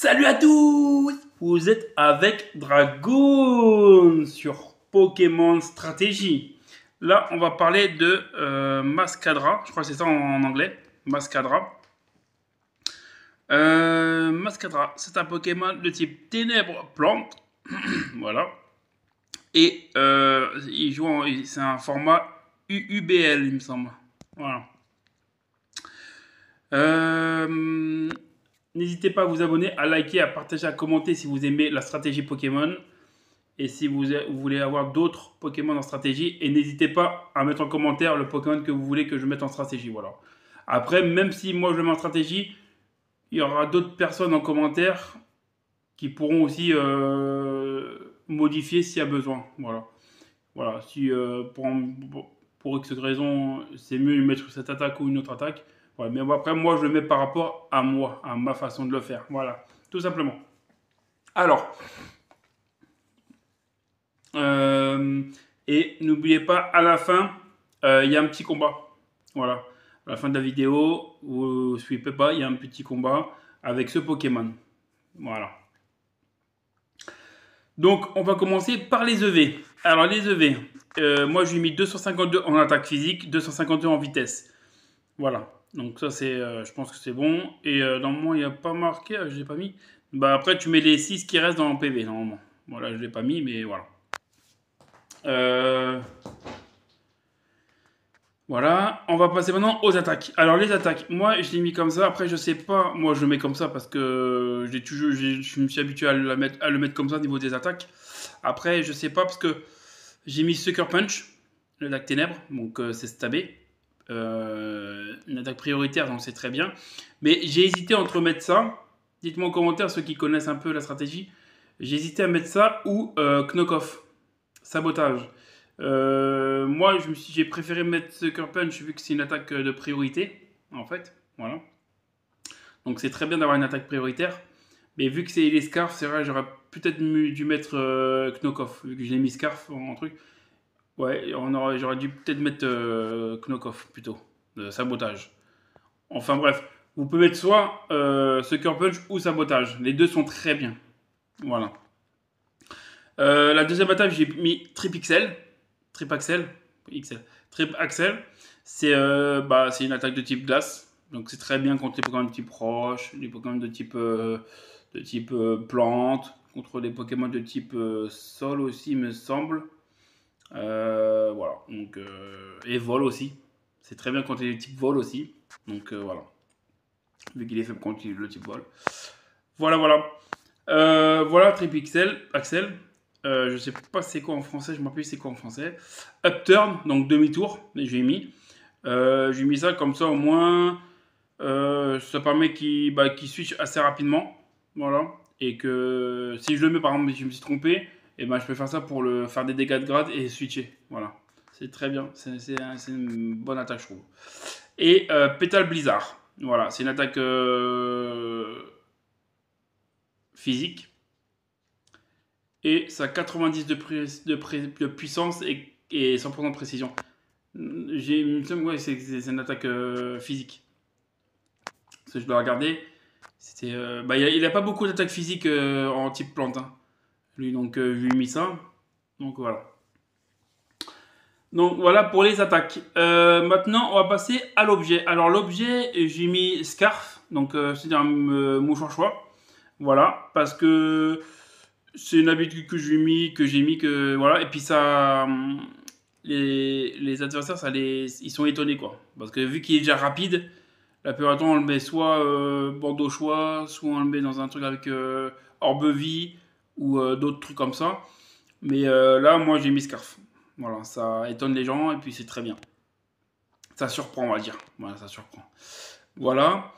Salut à tous! Vous êtes avec Dragoon sur Pokémon Stratégie. Là, on va parler de Mascadra. Je crois que c'est ça en anglais. Mascadra. Mascadra, c'est un Pokémon de type Ténèbres Plante. Voilà. Et c'est un format UUBL, il me semble. Voilà. N'hésitez pas à vous abonner, à liker, à partager, à commenter si vous aimez la stratégie Pokémon. Et si vous voulez avoir d'autres Pokémon en stratégie. Et n'hésitez pas à mettre en commentaire le Pokémon que vous voulez que je mette en stratégie. Voilà. Après, même si moi je le mets en stratégie, il y aura d'autres personnes en commentaire qui pourront aussi modifier s'il y a besoin. Voilà. Voilà. Si pour X raison, c'est mieux de mettre cette attaque ou une autre attaque. Ouais, mais après, moi, je le mets par rapport à moi, à ma façon de le faire. Voilà, tout simplement. Alors, et n'oubliez pas, à la fin, il y a un petit combat. Voilà, à la fin de la vidéo, vous ne suivez pas, il y a un petit combat avec ce Pokémon. Voilà. Donc, on va commencer par les EV. Alors, les EV, moi, je lui ai mis 252 en attaque physique, 252 en vitesse. Voilà. Donc ça, je pense que c'est bon. Et normalement, il n'y a pas marqué, je ne l'ai pas mis. Bah, après, tu mets les 6 qui restent dans le PV, normalement. Voilà, je ne l'ai pas mis, mais voilà. Voilà, on va passer maintenant aux attaques. Alors les attaques, moi je l'ai mis comme ça, après je sais pas, moi je le mets comme ça parce que je me suis habitué à le mettre comme ça au niveau des attaques. Après je sais pas parce que j'ai mis Sucker Punch, l'attaque ténèbres, donc c'est stabé. Une attaque prioritaire, donc c'est très bien. Mais j'ai hésité entre mettre ça, dites-moi en commentaire ceux qui connaissent un peu la stratégie, j'ai hésité à mettre ça ou Knock-Off, sabotage. Moi, j'ai préféré mettre Sucker Punch vu que c'est une attaque de priorité, en fait. Voilà. Donc c'est très bien d'avoir une attaque prioritaire. Mais vu que c'est les Scarfs, c'est vrai, j'aurais peut-être dû mettre Knock-Off, vu que j'ai mis Scarf en truc. Ouais, j'aurais dû peut-être mettre Knock-Off plutôt, sabotage. Enfin bref, vous pouvez mettre soit Sucker Punch ou sabotage. Les deux sont très bien. Voilà. La deuxième attaque, j'ai mis Trip Axel. Trip Axel. C'est une attaque de type glace. Donc c'est très bien contre les Pokémon de type roche, les Pokémon de type plante, contre les Pokémon de type sol aussi, il me semble. Voilà. Donc, et vol aussi. C'est très bien contre les types vol aussi. Donc voilà. Vu qu'il est fait contre le type vol. Voilà, voilà. Voilà, Trip Axel. Je sais pas c'est quoi en français, je me rappelle c'est quoi en français. Upturn, donc demi-tour, j'ai mis. J'ai mis ça comme ça au moins. Ça permet qu'il switch assez rapidement. Voilà. Et que si je le mets par exemple, si je me suis trompé, et ben, je peux faire ça pour faire des dégâts de grade et switcher. Voilà. C'est très bien. C'est une bonne attaque, je trouve. Et Pétale Blizzard. Voilà. C'est une attaque physique. Et ça a 90 de puissance et 100% de précision. Il me semble que c'est une attaque physique. Parce que je dois regarder. Il n'a pas beaucoup d'attaques physiques en type plante. Hein. Lui, donc je lui ai mis ça. Donc voilà. Donc voilà pour les attaques. Maintenant, on va passer à l'objet. Alors l'objet, j'ai mis Scarf. Donc c'est un mouchoir choix. Voilà. Parce que c'est une habitude que j'ai mis, voilà. Et puis ça, les adversaires, ils sont étonnés quoi. Parce que vu qu'il est déjà rapide, la plupart du temps on le met soit bandeau choix, soit on le met dans un truc avec orbe vie ou d'autres trucs comme ça. Mais là, moi j'ai mis Scarf. Voilà, ça étonne les gens et puis c'est très bien. Ça surprend, on va dire. Voilà, ça surprend. Voilà.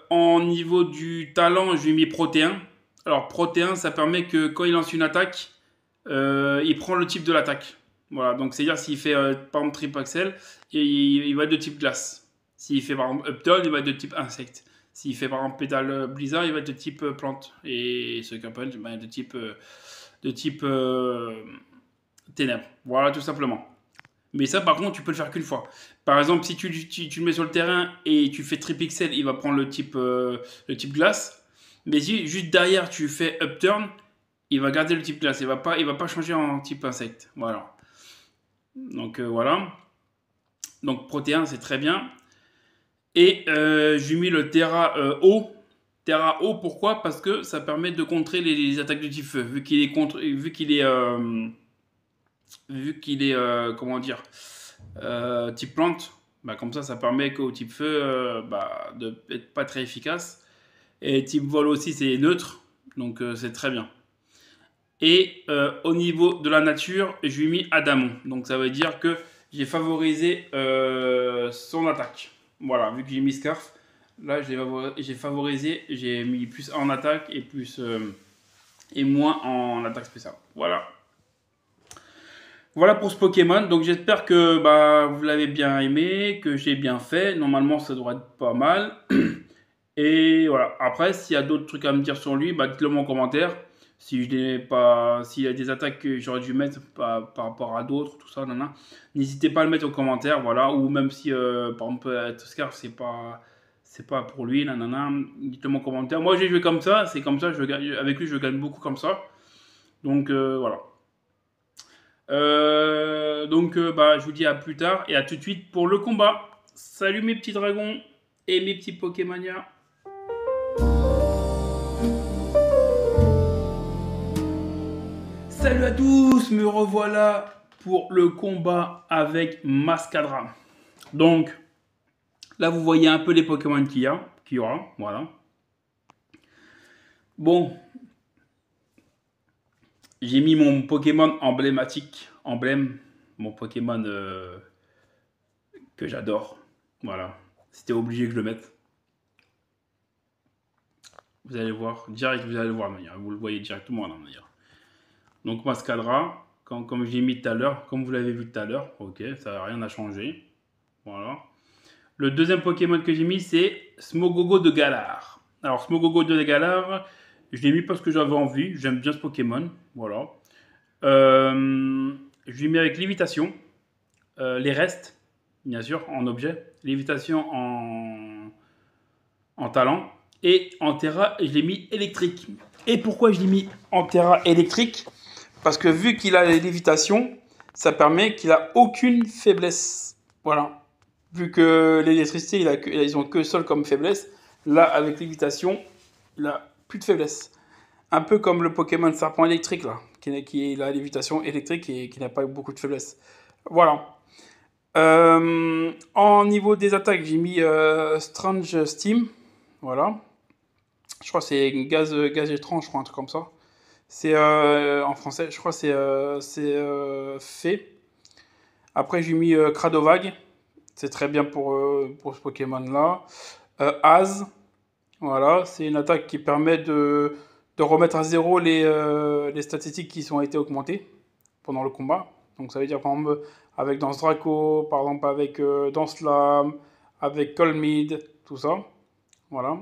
En niveau du talent, je lui ai mis Protéin. Alors, Protéin, ça permet que quand il lance une attaque, il prend le type de l'attaque. Voilà, donc c'est-à-dire s'il fait par exemple Trip Axel, il va être de type glace. S'il fait par exemple Upturn, il va être de type insecte. S'il fait par exemple Pétale Blizzard, il va être de type plante. Et Sucker Punch, de type ténèbres. Voilà, tout simplement. Mais ça, par contre, tu peux le faire qu'une fois. Par exemple, si tu le mets sur le terrain et tu fais Tripixel, il va prendre le type glace. Mais si juste derrière tu fais upturn, il va garder le type glace. Il va pas changer en type insecte. Voilà. Donc voilà. Donc protéin, c'est très bien. Et j'ai mis le Terra eau. Terra eau, pourquoi? Parce que ça permet de contrer les attaques de type feu. Vu qu'il est comment dire, type plante, bah, comme ça permet qu'au type feu, bah, de être pas très efficace. Et type vol aussi, c'est neutre, donc c'est très bien. Et au niveau de la nature, je lui ai mis Adamant. Donc ça veut dire que j'ai favorisé son attaque. Voilà, vu que j'ai mis Scarf, là j'ai favorisé, j'ai mis plus en attaque et et moins en attaque spéciale. Voilà. Voilà pour ce Pokémon. Donc j'espère que bah, vous l'avez bien aimé, que j'ai bien fait. Normalement ça devrait être pas mal. Et voilà. Après, s'il y a d'autres trucs à me dire sur lui, bah, dites-le moi en commentaire. Si je n'ai pas, s'il y a des attaques que j'aurais dû mettre par rapport à d'autres, tout ça, n'hésitez pas à le mettre en commentaire, voilà. Ou même si, par exemple, Scarf, c'est pas pour lui, nanana, dites-le moi en commentaire. Moi, j'ai joué comme ça, c'est comme ça, avec lui, je gagne beaucoup comme ça. Donc, voilà. Bah, je vous dis à plus tard et à tout de suite pour le combat. Salut mes petits dragons et mes petits Pokémania. Salut à tous, me revoilà pour le combat avec Mascadra. Donc, là vous voyez un peu les Pokémon qu'il y aura, voilà. Bon, j'ai mis mon Pokémon emblématique, mon Pokémon que j'adore, voilà. C'était obligé que je le mette. Vous allez voir, direct, vous allez voir, vous le voyez directement là, d'ailleurs. Donc Mascadra, comme j'ai mis tout à l'heure, comme vous l'avez vu tout à l'heure, ok, ça n'a rien à changer. Voilà. Le deuxième Pokémon que j'ai mis, c'est Smogogo de Galar. Alors Smogogo de Galar, je l'ai mis parce que j'avais envie, j'aime bien ce Pokémon. Voilà. Je l'ai mis avec Lévitation, les restes, bien sûr, en objet. Lévitation en talent. Et en Terra, je l'ai mis électrique. Et pourquoi je l'ai mis en Terra électrique? Parce que vu qu'il a les lévitations, ça permet qu'il a aucune faiblesse. Voilà. Vu que l'électricité, ils ont que sol comme faiblesse. Là, avec lévitation, il a plus de faiblesse. Un peu comme le Pokémon Serpent électrique, là, qui a la lévitation électrique et qui n'a pas beaucoup de faiblesse. Voilà. En niveau des attaques, j'ai mis Strange Steam. Voilà. Je crois que c'est gaz étrange, je crois, un truc comme ça. C'est en français, je crois que c'est fait. Après, j'ai mis Cradovag. C'est très bien pour ce Pokémon-là. Az. Voilà, c'est une attaque qui permet de remettre à zéro les statistiques qui ont été augmentées pendant le combat. Donc ça veut dire, par exemple, avec Danse Draco, par exemple, avec Danse Lame, avec Colmid, tout ça. Voilà.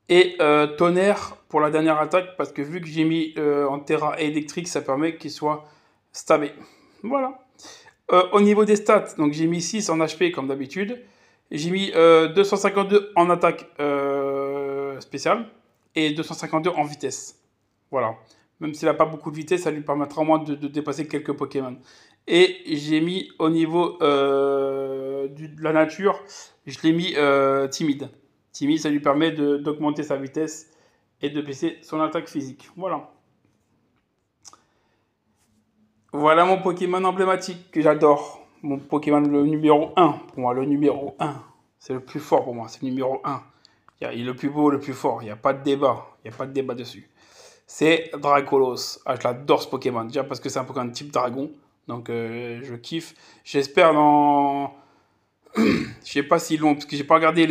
Et tonnerre pour la dernière attaque, parce que vu que j'ai mis en Terra électrique, ça permet qu'il soit stabé. Voilà. Au niveau des stats, donc j'ai mis 6 en HP comme d'habitude. J'ai mis 252 en attaque spéciale et 252 en vitesse. Voilà. Même s'il n'a pas beaucoup de vitesse, ça lui permettra au moins de dépasser quelques Pokémon. Et j'ai mis au niveau de la nature, je l'ai mis timide. Timide, ça lui permet d'augmenter sa vitesse et de baisser son attaque physique. Voilà. Voilà mon Pokémon emblématique que j'adore. Mon Pokémon le numéro 1. Pour moi, le numéro 1. C'est le plus fort pour moi, c'est le numéro 1. Il est le plus beau, le plus fort. Il n'y a pas de débat. Il n'y a pas de débat dessus. C'est Dracolos. Ah, je l'adore ce Pokémon. Déjà parce que c'est un Pokémon type dragon. Donc je kiffe. J'espère dans... Je sais pas s'ils l'ont, parce que j'ai pas regardé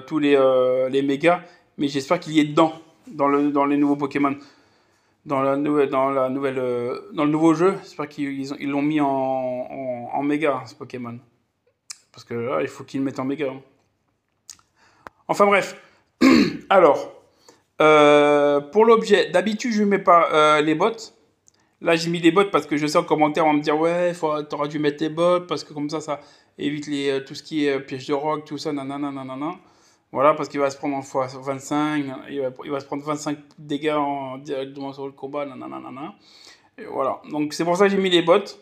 tous les mégas, mais j'espère qu'il y est dedans, dans les nouveaux Pokémon, dans le nouveau jeu. J'espère qu'ils l'ont mis en méga, ce Pokémon, parce que là, il faut qu'ils le mettent en méga. Enfin bref. Alors, pour l'objet, d'habitude je mets pas les bots. Là, j'ai mis les bots parce que je sais en commentaire, on va me dire ouais, t'aurais dû mettre les bots parce que comme ça évite tout ce qui est piège de rock, tout ça, nanana, nanana. Voilà, parce qu'il va se prendre en fois 25, il va se prendre 25 dégâts directement sur le combat, nanana. Et voilà, donc c'est pour ça que j'ai mis les bottes.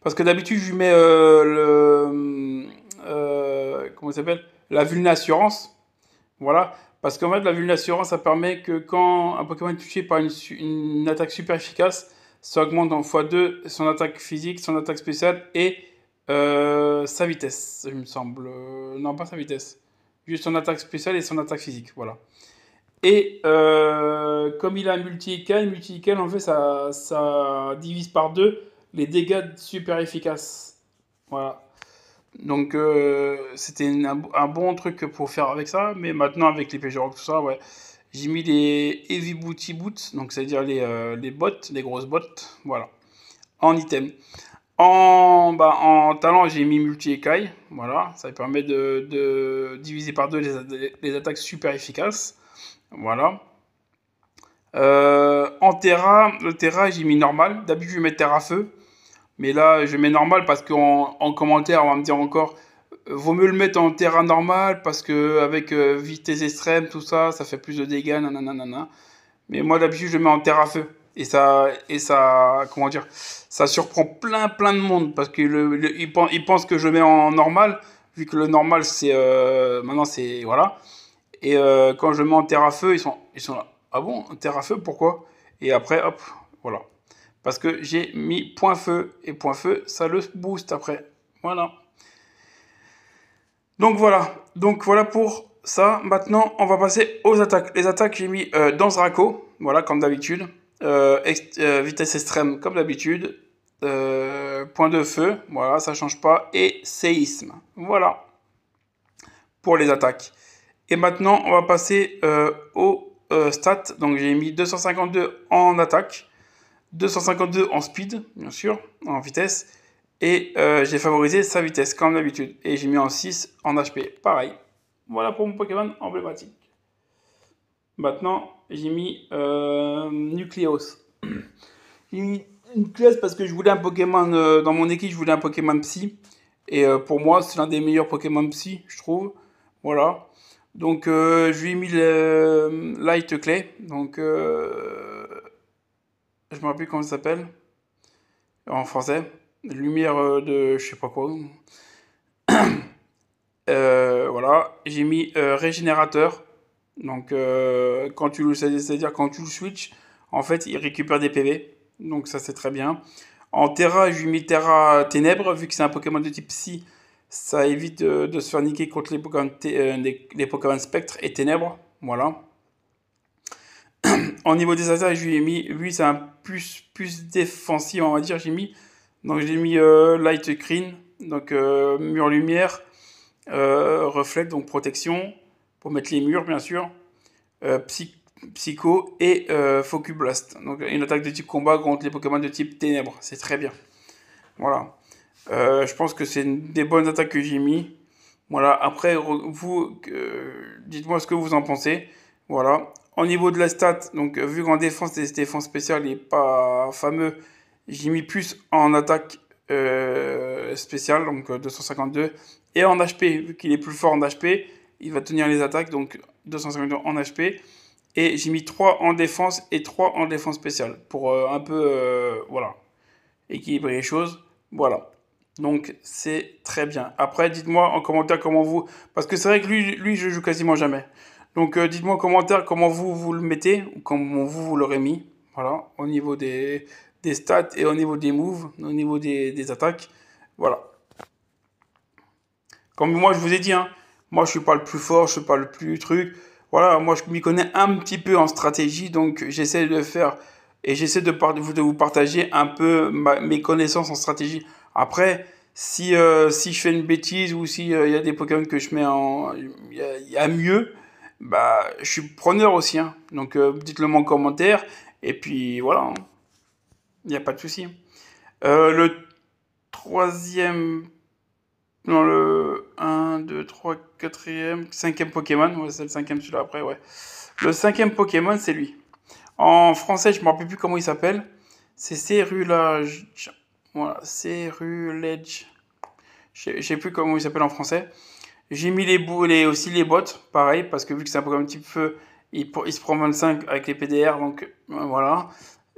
Parce que d'habitude, je lui mets comment ça s'appelle? La vulnassurance. Voilà. Parce qu'en fait, la vulnassurance, ça permet que quand un Pokémon est touché par une attaque super efficace, ça augmente en x2 son attaque physique, son attaque spéciale et sa vitesse, il me semble. Non, pas sa vitesse. Juste son attaque spéciale et son attaque physique. Voilà. Et comme il a un multi-écaille, en fait, ça divise par deux les dégâts super efficaces. Voilà. Donc, c'était un bon truc pour faire avec ça. Mais maintenant, avec les PG-Rock, tout ça, ouais. J'ai mis les Heavy Booty Boots, donc c'est-à-dire les bottes, les grosses bottes. Voilà. En item. En talent, j'ai mis multi-écaille. Voilà. Ça permet de diviser par deux les attaques super efficaces. Voilà. En Terra, le Terra, j'ai mis normal. D'habitude, je mets Terra feu. Mais là, je mets normal parce qu'en commentaire, on va me dire encore, vaut mieux le mettre en Terra normal parce que avec vitesse extrême, tout ça, ça fait plus de dégâts, nanana. Mais moi, d'habitude, je le mets en Terra feu. Et ça, comment dire, ça surprend plein de monde parce qu'ils pensent que je le mets en normal, vu que le normal, maintenant, c'est, voilà. Et quand je le mets en terre à feu, ils sont là. Ah bon, en terre à feu, pourquoi? Et après, hop, voilà. Parce que j'ai mis point feu. Et point feu, ça le booste après. Voilà. Donc voilà pour ça. Maintenant, on va passer aux attaques. Les attaques, j'ai mis Danse Draco. Voilà, comme d'habitude. Vitesse extrême, comme d'habitude. Point de feu. Voilà, ça change pas. Et séisme. Voilà. Pour les attaques. Et maintenant, on va passer aux stats. Donc, j'ai mis 252 en attaque, 252 en speed, bien sûr, en vitesse. Et j'ai favorisé sa vitesse, comme d'habitude. Et j'ai mis en 6 en HP. Pareil. Voilà pour mon Pokémon emblématique. Maintenant, j'ai mis Nucleos. J'ai mis Nucleos parce que je voulais un Pokémon, dans mon équipe, je voulais un Pokémon Psy. Et pour moi, c'est l'un des meilleurs Pokémon Psy, je trouve. Voilà. Donc, je lui ai mis le Light Clay. Donc, je me rappelle plus comment ça s'appelle en français. Lumière de je sais pas quoi. Voilà. J'ai mis Régénérateur. Donc, c'est-à-dire quand tu le switches, en fait, il récupère des PV. Donc, ça, c'est très bien. En Terra, je lui ai mis Terra Ténèbres. Vu que c'est un Pokémon de type Psy, ça évite de se faire niquer contre les Pokémon Spectre et Ténèbres. Voilà. En niveau des attaques, je lui ai mis, lui c'est un plus défensif, on va dire, j'ai mis. Donc j'ai mis Light Green, donc mur lumière, reflect, donc protection, pour mettre les murs bien sûr, psycho et Focus Blast. Donc une attaque de type combat contre les Pokémon de type ténèbres, c'est très bien. Voilà. Je pense que c'est une des bonnes attaques que j'ai mis. Voilà, après, vous, dites-moi ce que vous en pensez. Voilà. Au niveau de la stat, donc vu qu'en défense, les défenses spéciales n'est pas fameux, j'ai mis plus en attaque spéciale, donc 252. Et en HP, vu qu'il est plus fort en HP, il va tenir les attaques, donc 252 en HP. Et j'ai mis 3 en défense et 3 en défense spéciale, pour un peu, voilà, équilibrer les choses. Voilà. Donc c'est très bien. Après, dites-moi en commentaire comment vous... Parce que c'est vrai que lui je joue quasiment jamais. Donc dites-moi en commentaire comment vous le mettez, ou comment vous l'aurez mis. Voilà, au niveau des stats et au niveau des moves, au niveau des attaques. Voilà. Comme moi je vous ai dit, hein, moi je suis pas le plus fort, je suis pas le plus truc. Voilà, moi je m'y connais un petit peu en stratégie, donc j'essaie de faire et j'essaie de vous partager un peu mes connaissances en stratégie. Après, si je fais une bêtise ou s'il y a des Pokémon que je mets en... Il y a mieux, bah je suis preneur aussi. Hein. Donc dites-le moi en commentaire. Et puis voilà, hein. Il n'y a pas de souci. Le troisième... Non, le un 2 3 quatrième, cinquième Pokémon. Ouais, c'est le cinquième celui-là après, ouais. Le cinquième Pokémon, c'est lui. En français, je ne me rappelle plus comment il s'appelle. C'est Cérulage. Voilà, Cérulege. Je sais plus comment il s'appelle en français. J'ai mis aussi les bots, pareil, parce que vu que c'est un Pokémon type feu, il se prend 25 avec les PDR, donc voilà.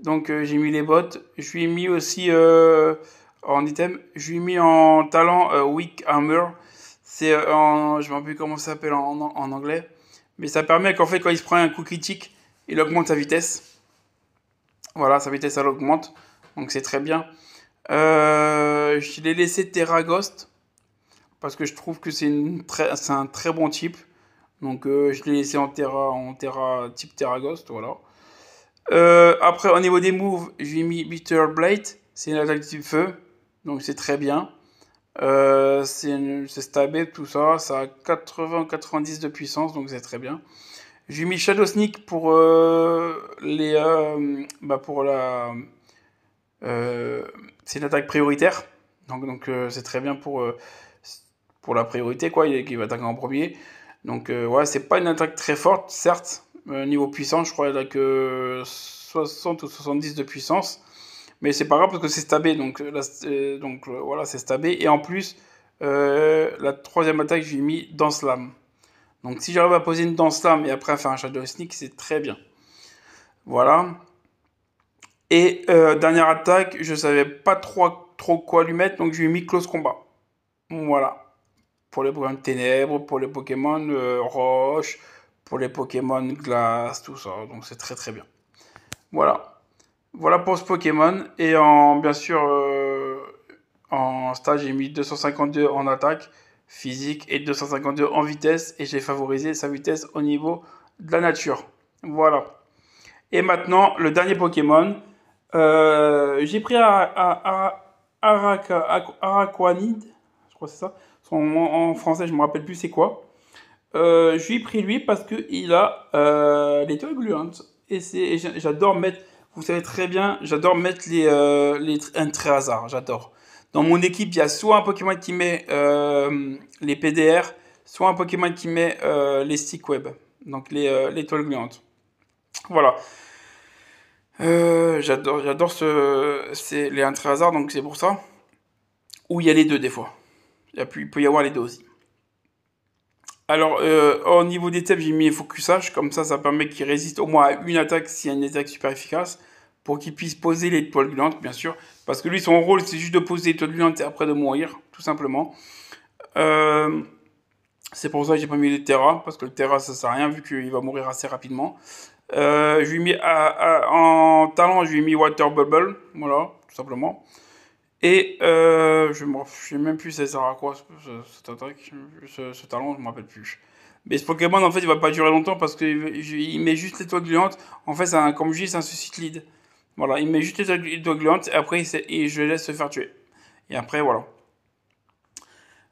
Donc j'ai mis les bots. Je lui ai mis aussi en item, je lui ai mis en talent Weak Armor. C'est je me rappelle plus comment ça s'appelle en anglais. Mais ça permet qu'en fait, quand il se prend un coup critique, il augmente sa vitesse. Voilà, sa vitesse, elle augmente. Donc c'est très bien. Je l'ai laissé Terra Ghost parce que je trouve que c'est un très bon type. Donc je l'ai laissé en Terra type Terra Ghost, voilà. Après au niveau des moves, j'ai mis Bitter Blade, c'est une attaque type feu, donc c'est très bien. C'est stabé tout ça, ça a 80-90 de puissance, donc c'est très bien. J'ai mis Shadow Sneak pour pour euh, c'est une attaque prioritaire, donc c'est très bien pour la priorité quoi, il va attaquer en premier. Donc ouais, c'est pas une attaque très forte, certes. Niveau puissance, je crois qu'il a que 60 ou 70 de puissance. Mais c'est pas grave parce que c'est stabé, voilà, c'est stabé. Et en plus, la troisième attaque, j'ai mis Danse Lame. Donc si j'arrive à poser une Danse Lame et après à faire un Shadow Sneak, c'est très bien. Voilà. Et dernière attaque, je savais pas trop quoi lui mettre, donc je lui ai mis Close Combat. Voilà. Pour les Pokémon Ténèbres, pour les Pokémon Roche, pour les Pokémon Glace, tout ça. Donc c'est très très bien. Voilà. Voilà pour ce Pokémon. Et bien sûr, en stage, j'ai mis 252 en attaque physique et 252 en vitesse. Et j'ai favorisé sa vitesse au niveau de la nature. Voilà. Et maintenant, le dernier Pokémon. J'ai pris Araquanid. Je crois que c'est ça. En français, je me rappelle plus c'est quoi. Je lui ai pris lui parce qu'il a l'étoile gluante. Et j'adore mettre, vous savez très bien, j'adore mettre un trait hasard, j'adore. Dans mon équipe, il y a soit un Pokémon qui met les PDR, soit un Pokémon qui met les stick web, donc l'étoile gluante. Voilà. J'adore c'est les un trait hasard, donc c'est pour ça. Ou il y a les deux des fois. Il peut y avoir les deux aussi. Alors, au niveau des thèmes, j'ai mis focusage, comme ça permet qu'il résiste au moins à une attaque s'il y a une attaque super efficace, pour qu'il puisse poser l'étoile gluante, bien sûr. Parce que lui, son rôle, c'est juste de poser l'étoile gluante et après de mourir, tout simplement. Euh, c'est pour ça que j'ai pas mis le Terra, parce que le Terra, ça sert à rien, vu qu'il va mourir assez rapidement. Je lui ai mis en talent, je lui ai mis Water Bubble, voilà, tout simplement. Et je ne sais même plus ça sert à quoi cette attaque, ce talent, je ne me rappelle plus. Mais ce Pokémon, en fait, il va pas durer longtemps parce qu'il met juste l'étoile gluante. En fait, comme je dis, c'est un suicide lead. Voilà, il met juste l'étoile gluante et après, et je le laisse se faire tuer. Et après, voilà.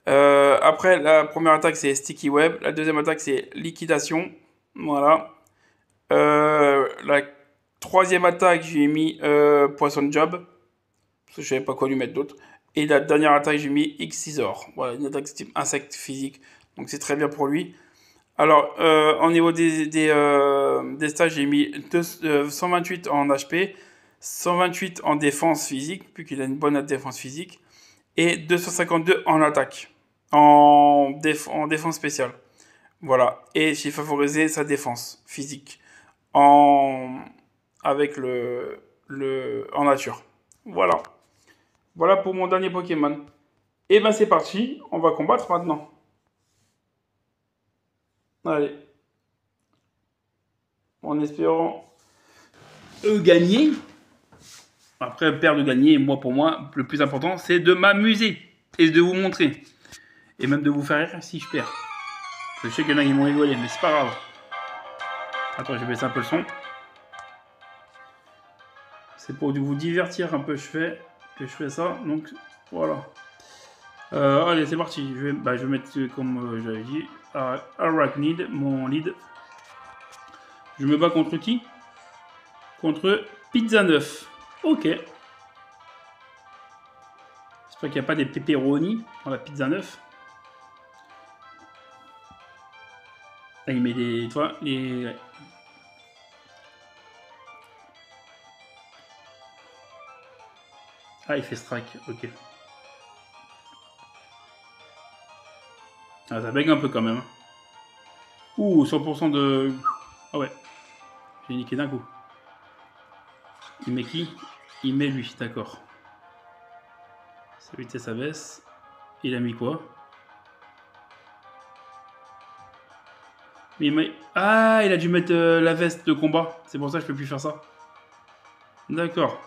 Après, la première attaque, c'est Sticky Web. La deuxième attaque, c'est Liquidation. Voilà. La troisième attaque, j'ai mis Poison Job. Parce que je savais pas quoi lui mettre d'autre. Et la dernière attaque, j'ai mis X-Scissor. Voilà, une attaque type insecte physique. Donc c'est très bien pour lui. Alors, au niveau des stages, j'ai mis 128 en HP, 128 en défense physique, puisqu'il a une bonne défense physique, et 252 en attaque, en défense spéciale. Voilà. Et j'ai favorisé sa défense physique en, avec en nature. Voilà. Voilà pour mon dernier Pokémon. Et ben c'est parti, on va combattre maintenant. Allez, en espérant gagner. Après, perdre ou gagner, pour moi, le plus important, c'est de m'amuser et de vous montrer. Et même de vous faire rire si je perds. Je sais qu'il y en a qui vont rigoler, mais c'est pas grave. Attends, je vais baisser un peu le son. C'est pour vous divertir un peu que je fais ça. Donc, voilà. Allez, c'est parti. Je vais mettre, comme j'avais dit, Arachnid, mon lead. Je me bats contre qui? Contre Pizza 9. Ok. J'espère qu'il n'y a pas des pepperoni dans la Pizza 9. Là, il met des... Tu vois, les... Ah, il fait strike. Ok. Ah, ça bug un peu quand même. Ouh, 100% de... Ah ouais, j'ai niqué d'un coup. Il met qui? Il met lui, d'accord. Sa vitesse abaisse. Il a mis quoi? Ah, il a dû mettre la veste de combat. C'est pour ça que je peux plus faire ça. D'accord.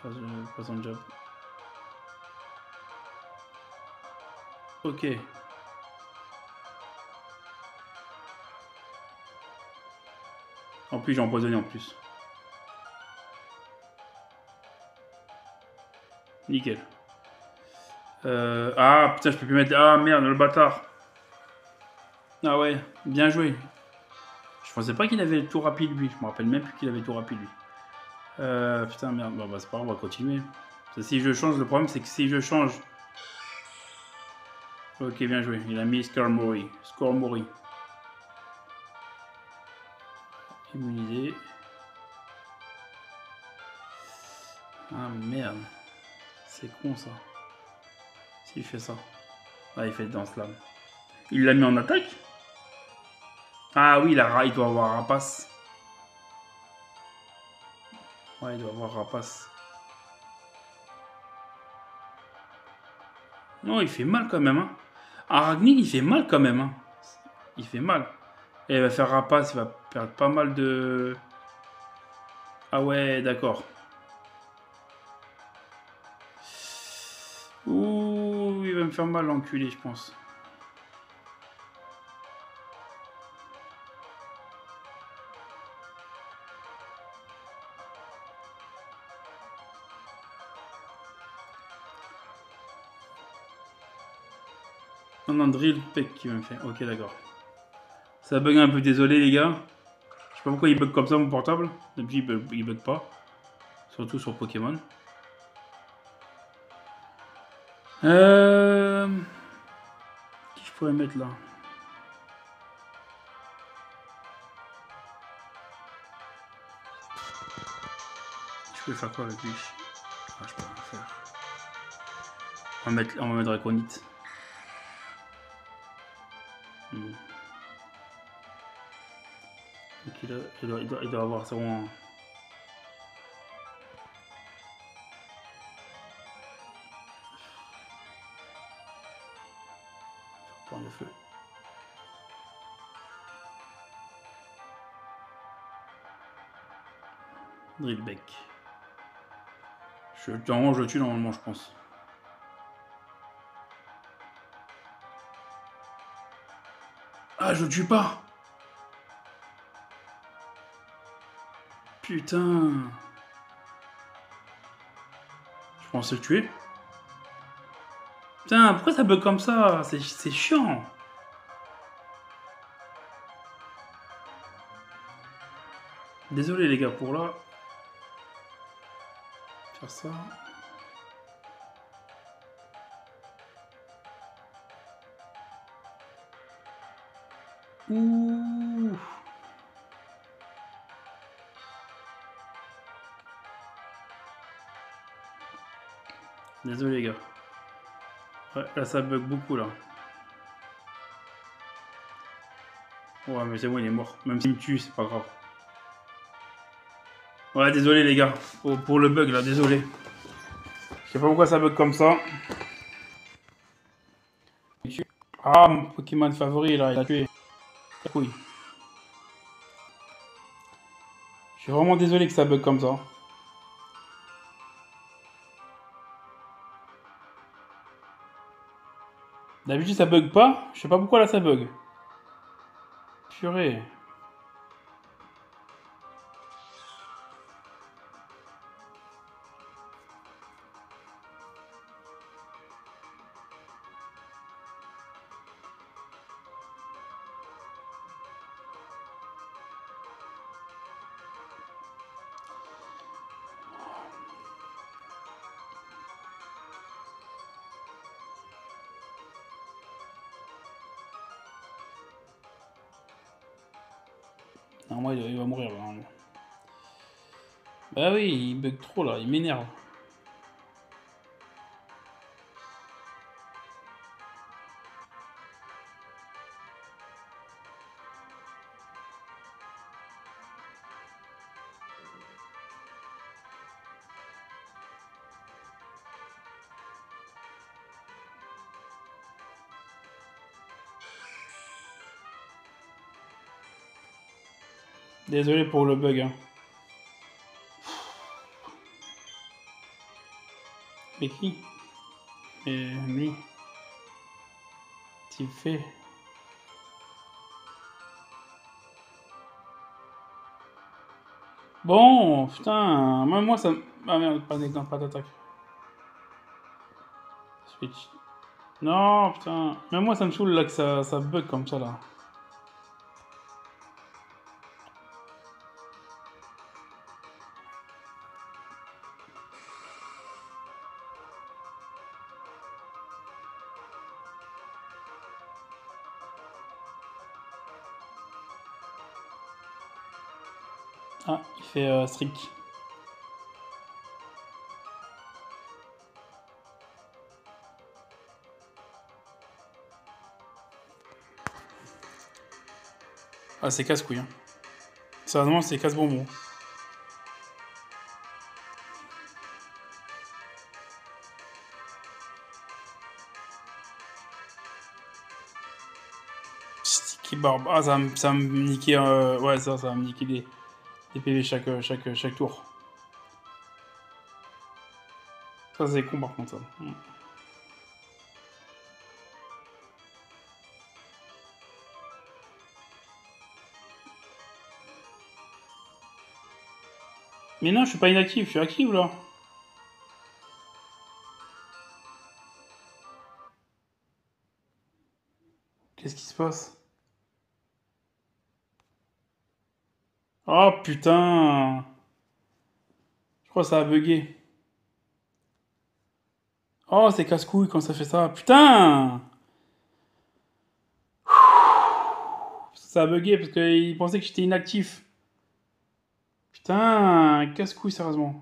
Pas son job. Ok. En plus, j'ai empoisonné en plus. Nickel. Ah putain, je peux plus mettre. Ah merde, le bâtard. Ah ouais, bien joué. Je pensais pas qu'il avait le tout rapide lui. Je me rappelle même plus qu'il avait le tout rapide lui. Putain, merde. Bon, bah, c'est pas grave, on va continuer. Si je change, le problème c'est que si je change. Ok, bien joué. Il a mis Skarmory. Skarmory. Immunisé. Ah merde. C'est con ça. S'il fait ça. Ah, il fait danse lame. Il l'a mis en attaque? Ah oui, il doit avoir rapace. Ouais, il doit avoir rapace. Non, il fait mal quand même. Hein. Arachnic, il fait mal quand même. Hein. Il fait mal. Et il va faire rapace, il va perdre pas mal de... Ah ouais, d'accord. Ouh, il va me faire mal l'enculé, je pense. Non, Drill Peck qui va me faire. Ok, d'accord. Ça bug un peu, désolé les gars. Je sais pas pourquoi il bug comme ça mon portable. Depuis, il bug pas. Surtout sur Pokémon. Qui je pourrais mettre là? Je peux faire quoi avec lui? Ah, je peux rien faire. On va mettre Draconite. Donc il doit avoir son... Prendre le feu. Drillbeck. Normalement, je le tue normalement, je pense. Ah, je le tue pas! Putain! Je pensais le tuer. Putain, pourquoi ça bug comme ça? C'est chiant! Désolé les gars pour là. Faire ça. Ouh! Désolé les gars. Ouais, là ça bug beaucoup là. Ouais, mais c'est bon, il est mort. Même s'il me tue, c'est pas grave. Ouais, désolé les gars. Pour le bug là, désolé. Je sais pas pourquoi ça bug comme ça. Ah, mon Pokémon favori là, il a tué. Oui. Je suis vraiment désolé que ça bug comme ça. D'habitude ça bug pas. Je sais pas pourquoi là ça bug. Purée. Non, moi il va mourir là. Normalement. Bah oui, il bug trop là, il m'énerve. Désolé pour le bug. Hein. Mais qui? Et lui. Tu fais. Bon, putain, même moi ça. Ah merde, pas d'exemple, pas d'attaque. Switch. Non, putain. Même moi ça me saoule là que ça bug comme ça là. Ah, il fait strict. Ah, c'est casse-couille. Hein. Sérieusement, c'est casse-bonbon. Sticky barbe. Ah, ça va me niquer. Ouais, ça va me niquer des PV chaque tour. Ça, c'est con par contre. Ça. Mais non, je suis pas inactif, je suis actif là. Qu'est-ce qui se passe? Oh putain! Je crois que ça a bugué. Oh, c'est casse-couille quand ça fait ça. Putain! Ça a bugué parce qu'il pensait que j'étais inactif. Putain, casse-couille sérieusement.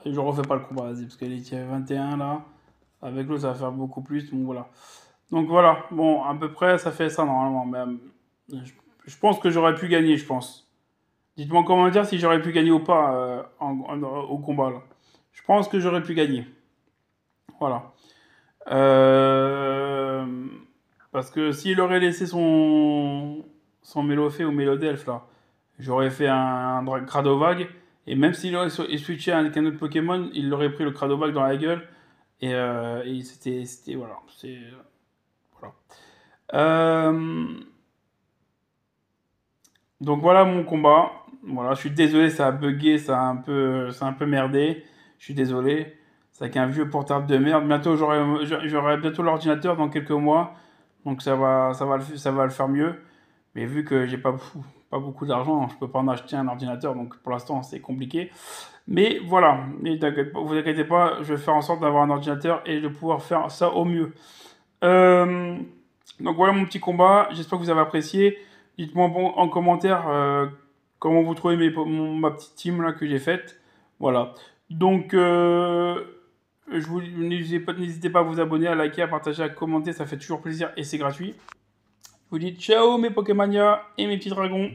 Je refais pas le combat, vas-y, parce qu'il est 21 là. Avec l'autre, ça va faire beaucoup plus. Donc voilà. Donc voilà. Bon, à peu près, ça fait ça normalement. Mais je pense que j'aurais pu gagner, je pense. Dites-moi en commentaire si j'aurais pu gagner ou pas au combat là. Je pense que j'aurais pu gagner. Voilà. Euh, Parce que s'il aurait laissé son Mélofée ou Mélodelf là, j'aurais fait un Cradovag. Et même s'il aurait switché avec un autre Pokémon, il aurait pris le Cradovag dans la gueule. Et c'était voilà. Voilà. Euh, donc voilà mon combat. Voilà, je suis désolé, ça a bugué, ça a un peu merdé. Je suis désolé. C'est avec un vieux portable de merde. Bientôt, j'aurai bientôt l'ordinateur dans quelques mois. Donc ça va le faire mieux. Mais vu que j'ai pas beaucoup d'argent, je peux pas en acheter un ordinateur. Donc pour l'instant, c'est compliqué. Mais voilà, vous inquiétez pas, je vais faire en sorte d'avoir un ordinateur et de pouvoir faire ça au mieux. Euh, donc voilà mon petit combat. J'espère que vous avez apprécié. Dites-moi en commentaire comment vous trouvez ma petite team là que j'ai faite. Voilà. Donc n'hésitez pas à vous abonner, à liker, à partager, à commenter. Ça fait toujours plaisir et c'est gratuit. Je vous dis ciao mes Pokémania et mes petits dragons.